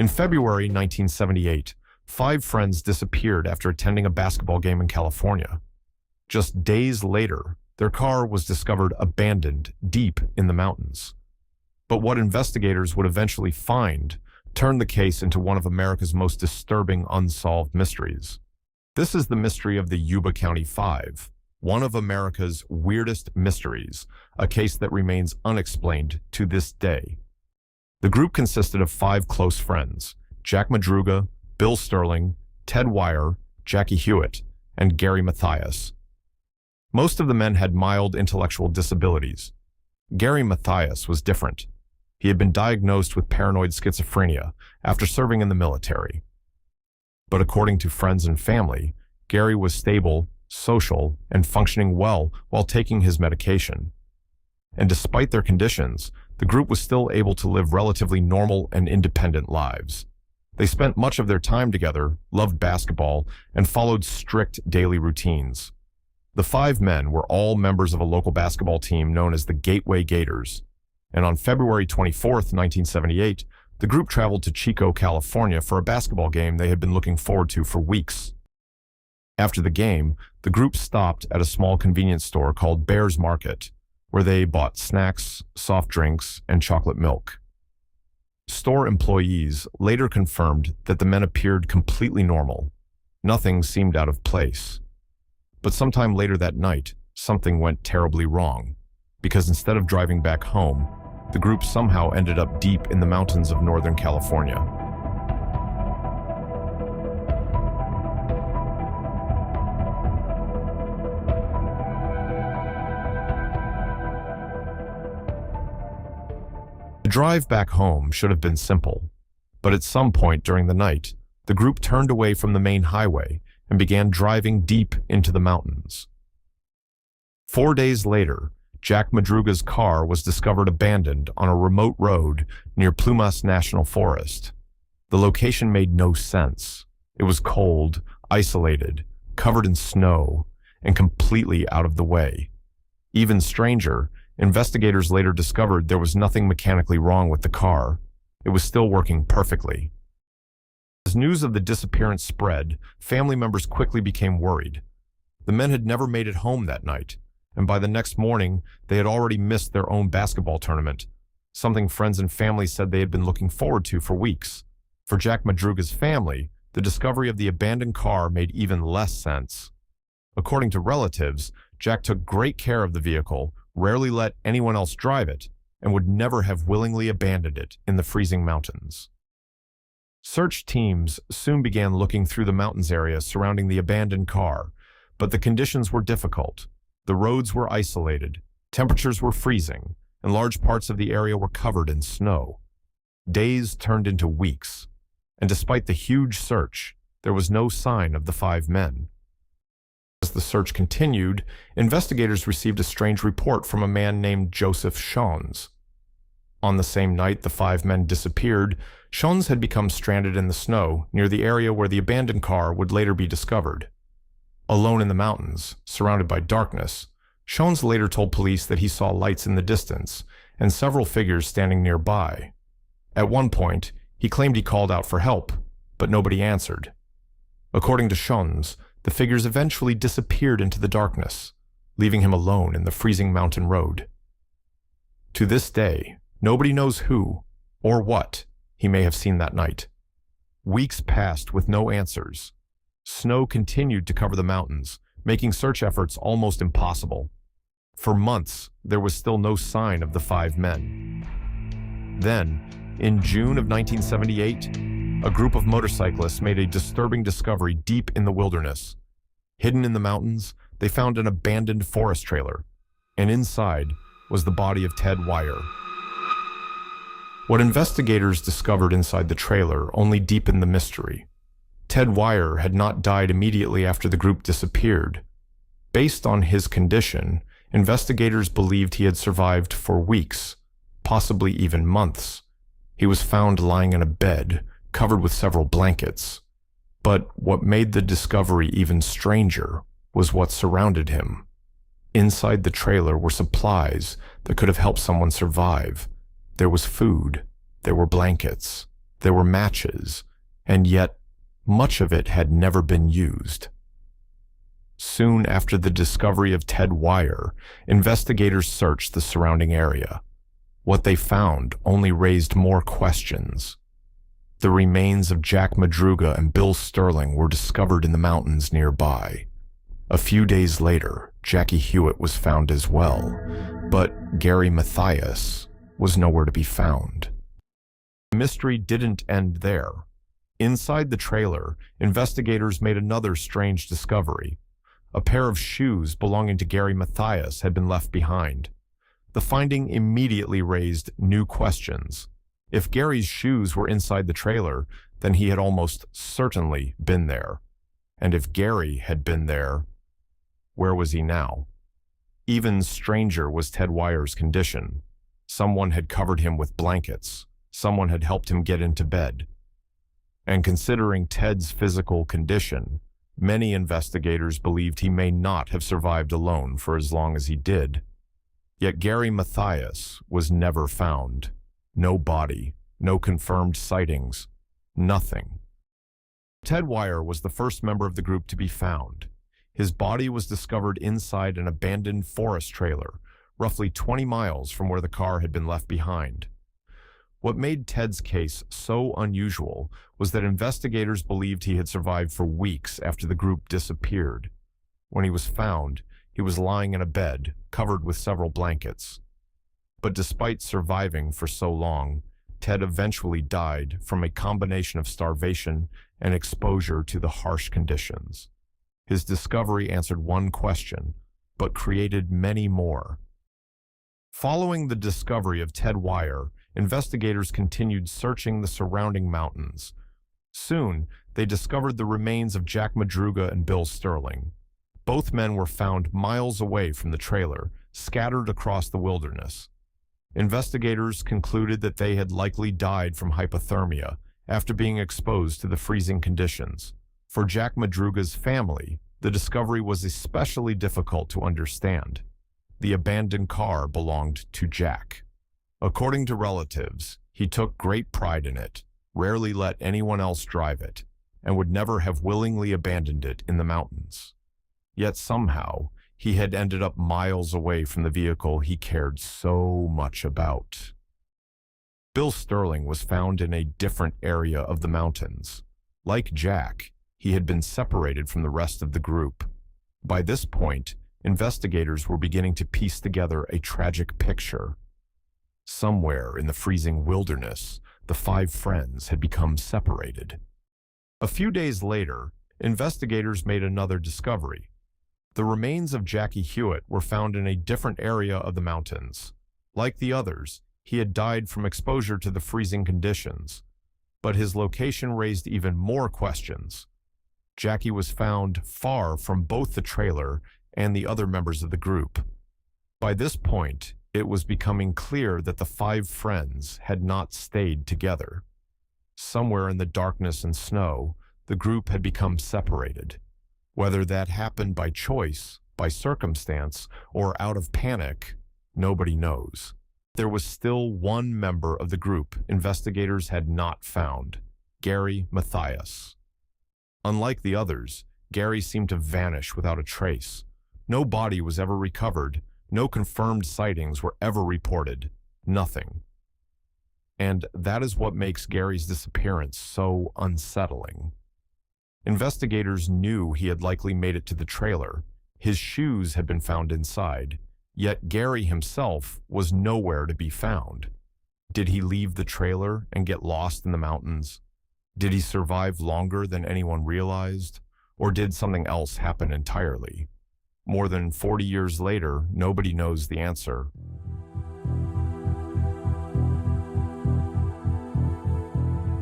In February 1978, 5 friends disappeared after attending a basketball game in California. Just days later, their car was discovered abandoned deep in the mountains. But what investigators would eventually find turned the case into one of America's most disturbing unsolved mysteries. This is the mystery of the Yuba County Five, one of America's weirdest mysteries, a case that remains unexplained to this day. The group consisted of 5 close friends: Jack Madruga, Bill Sterling, Ted Wire, Jackie Hewitt, and Gary Mathias. Most of the men had mild intellectual disabilities. Gary Mathias was different. He had been diagnosed with paranoid schizophrenia after serving in the military. But according to friends and family, Gary was stable, social, and functioning well while taking his medication. And despite their conditions, the group was still able to live relatively normal and independent lives. They spent much of their time together, loved basketball, and followed strict daily routines. The 5 men were all members of a local basketball team known as the Gateway Gators. And on February 24, 1978, the group traveled to Chico, California for a basketball game they had been looking forward to for weeks. After the game, the group stopped at a small convenience store called Bear's Market, where they bought snacks, soft drinks, and chocolate milk. Store employees later confirmed that the men appeared completely normal. Nothing seemed out of place. But sometime later that night, something went terribly wrong, because instead of driving back home, the group somehow ended up deep in the mountains of Northern California. The drive back home should have been simple, but at some point during the night, the group turned away from the main highway and began driving deep into the mountains. 4 days later, Jack Madruga's car was discovered abandoned on a remote road near Plumas National Forest. The location made no sense. It was cold, isolated, covered in snow, and completely out of the way. Even stranger, investigators later discovered there was nothing mechanically wrong with the car. It was still working perfectly. As news of the disappearance spread, family members quickly became worried. The men had never made it home that night, and by the next morning, they had already missed their own basketball tournament, something friends and family said they had been looking forward to for weeks. For Jack Madruga's family, the discovery of the abandoned car made even less sense. According to relatives, Jack took great care of the vehicle, rarely let anyone else drive it, and would never have willingly abandoned it in the freezing mountains. Search teams soon began looking through the mountains area surrounding the abandoned car, but the conditions were difficult. The roads were isolated, temperatures were freezing, and large parts of the area were covered in snow. Days turned into weeks, and despite the huge search, there was no sign of the 5 men. As the search continued, investigators received a strange report from a man named Joseph Schoens. On the same night the 5 men disappeared, Schoens had become stranded in the snow near the area where the abandoned car would later be discovered. Alone in the mountains, surrounded by darkness, Schoens later told police that he saw lights in the distance and several figures standing nearby. At one point, he claimed he called out for help, but nobody answered. According to Schoens, the figures eventually disappeared into the darkness, leaving him alone in the freezing mountain road. To this day, nobody knows who or what he may have seen that night. Weeks passed with no answers. Snow continued to cover the mountains, making search efforts almost impossible. For months, there was still no sign of the 5 men. Then, in June of 1978, a group of motorcyclists made a disturbing discovery deep in the wilderness. Hidden in the mountains, they found an abandoned forest trailer, and inside was the body of Ted Wire. What investigators discovered inside the trailer only deepened the mystery. Ted Wire had not died immediately after the group disappeared. Based on his condition, investigators believed he had survived for weeks, possibly even months. He was found lying in a bed, covered with several blankets. But what made the discovery even stranger was what surrounded him. Inside the trailer were supplies that could have helped someone survive. There was food, there were blankets, There were matches, and yet much of it had never been used. Soon after the discovery of Ted Wire, investigators searched the surrounding area. What they found only raised more questions. The remains of Jack Madruga and Bill Sterling were discovered in the mountains nearby. A few days later, Jackie Hewitt was found as well, but Gary Mathias was nowhere to be found. The mystery didn't end there. Inside the trailer, investigators made another strange discovery. A pair of shoes belonging to Gary Mathias had been left behind. The finding immediately raised new questions. If Gary's shoes were inside the trailer, then he had almost certainly been there. And if Gary had been there, where was he now? Even stranger was Ted Wire's condition. Someone had covered him with blankets. Someone had helped him get into bed. And considering Ted's physical condition, many investigators believed he may not have survived alone for as long as he did. Yet Gary Mathias was never found. No body, no confirmed sightings, nothing. Ted Wire was the first member of the group to be found. His body was discovered inside an abandoned forest trailer, roughly 20 miles from where the car had been left behind. What made Ted's case so unusual was that investigators believed he had survived for weeks after the group disappeared. When he was found, he was lying in a bed, covered with several blankets. But despite surviving for so long, Ted eventually died from a combination of starvation and exposure to the harsh conditions. His discovery answered one question, but created many more. Following the discovery of Ted Wire, investigators continued searching the surrounding mountains. Soon, they discovered the remains of Jack Madruga and Bill Sterling. Both men were found miles away from the trailer, scattered across the wilderness. Investigators concluded that they had likely died from hypothermia after being exposed to the freezing conditions. For Jack Madruga's family, the discovery was especially difficult to understand. The abandoned car belonged to Jack. According to relatives, he took great pride in it, rarely let anyone else drive it, and would never have willingly abandoned it in the mountains. Yet somehow, he had ended up miles away from the vehicle he cared so much about. Bill Sterling was found in a different area of the mountains. Like Jack, he had been separated from the rest of the group. By this point, investigators were beginning to piece together a tragic picture. Somewhere in the freezing wilderness, the five friends had become separated. A few days later, investigators made another discovery. The remains of Jackie Hewitt were found in a different area of the mountains. Like the others, he had died from exposure to the freezing conditions, but his location raised even more questions. Jackie was found far from both the trailer and the other members of the group. By this point, it was becoming clear that the five friends had not stayed together. Somewhere in the darkness and snow, the group had become separated. Whether that happened by choice, by circumstance, or out of panic, nobody knows. There was still one member of the group investigators had not found, Gary Mathias. Unlike the others, Gary seemed to vanish without a trace. No body was ever recovered, no confirmed sightings were ever reported, nothing. And that is what makes Gary's disappearance so unsettling. Investigators knew he had likely made it to the trailer. His shoes had been found inside, yet Gary himself was nowhere to be found. Did he leave the trailer and get lost in the mountains? Did he survive longer than anyone realized? Or did something else happen entirely? More than 40 years later, nobody knows the answer.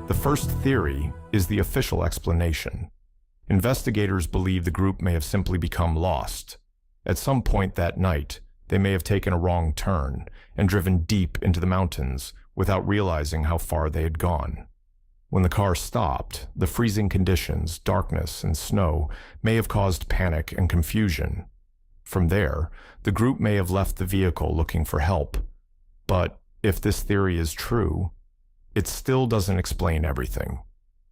The first theory is the official explanation. Investigators believe the group may have simply become lost. At some point that night, they may have taken a wrong turn and driven deep into the mountains without realizing how far they had gone. When the car stopped, the freezing conditions, darkness, and snow may have caused panic and confusion. From there, the group may have left the vehicle looking for help. But if this theory is true, It still doesn't explain everything.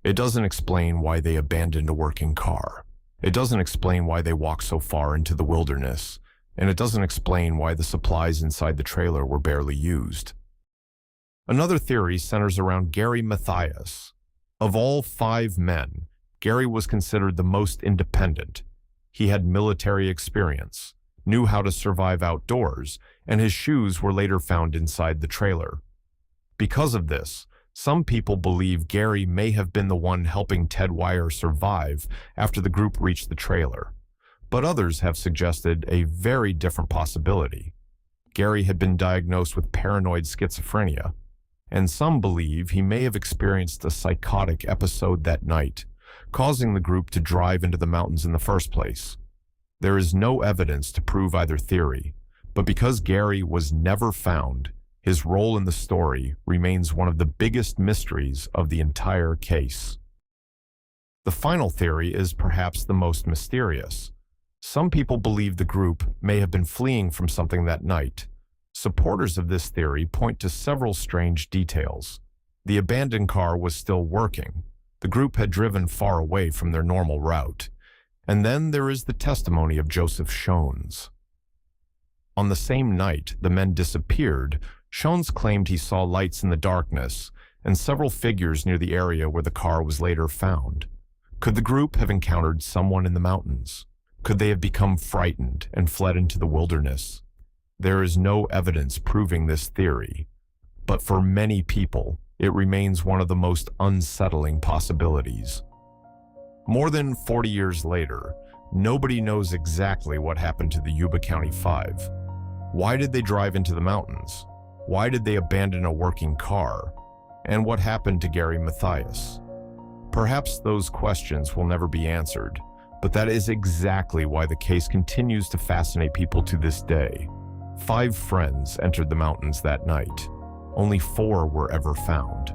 It doesn't explain why they abandoned a working car. It doesn't explain why they walked so far into the wilderness. And it doesn't explain why the supplies inside the trailer were barely used. Another theory centers around Gary Mathias. Of all 5 men, Gary was considered the most independent. He had military experience, knew how to survive outdoors, and his shoes were later found inside the trailer. Because of this, some people believe Gary may have been the one helping Ted Wire survive after the group reached the trailer. But others have suggested a very different possibility. Gary had been diagnosed with paranoid schizophrenia, and some believe he may have experienced a psychotic episode that night, causing the group to drive into the mountains in the first place. There is no evidence to prove either theory, but because Gary was never found, his role in the story remains one of the biggest mysteries of the entire case. The final theory is perhaps the most mysterious. Some people believe the group may have been fleeing from something that night. Supporters of this theory point to several strange details. The abandoned car was still working. The group had driven far away from their normal route. And then there is the testimony of Joseph Shones. On the same night the men disappeared, Shones claimed he saw lights in the darkness and several figures near the area where the car was later found. Could the group have encountered someone in the mountains? Could they have become frightened and fled into the wilderness? There is no evidence proving this theory, but for many people, it remains one of the most unsettling possibilities. More than 40 years later, nobody knows exactly what happened to the Yuba County Five. Why did they drive into the mountains? Why did they abandon a working car? And what happened to Gary Mathias? Perhaps those questions will never be answered, but that is exactly why the case continues to fascinate people to this day. 5 friends entered the mountains that night. Only 4 were ever found.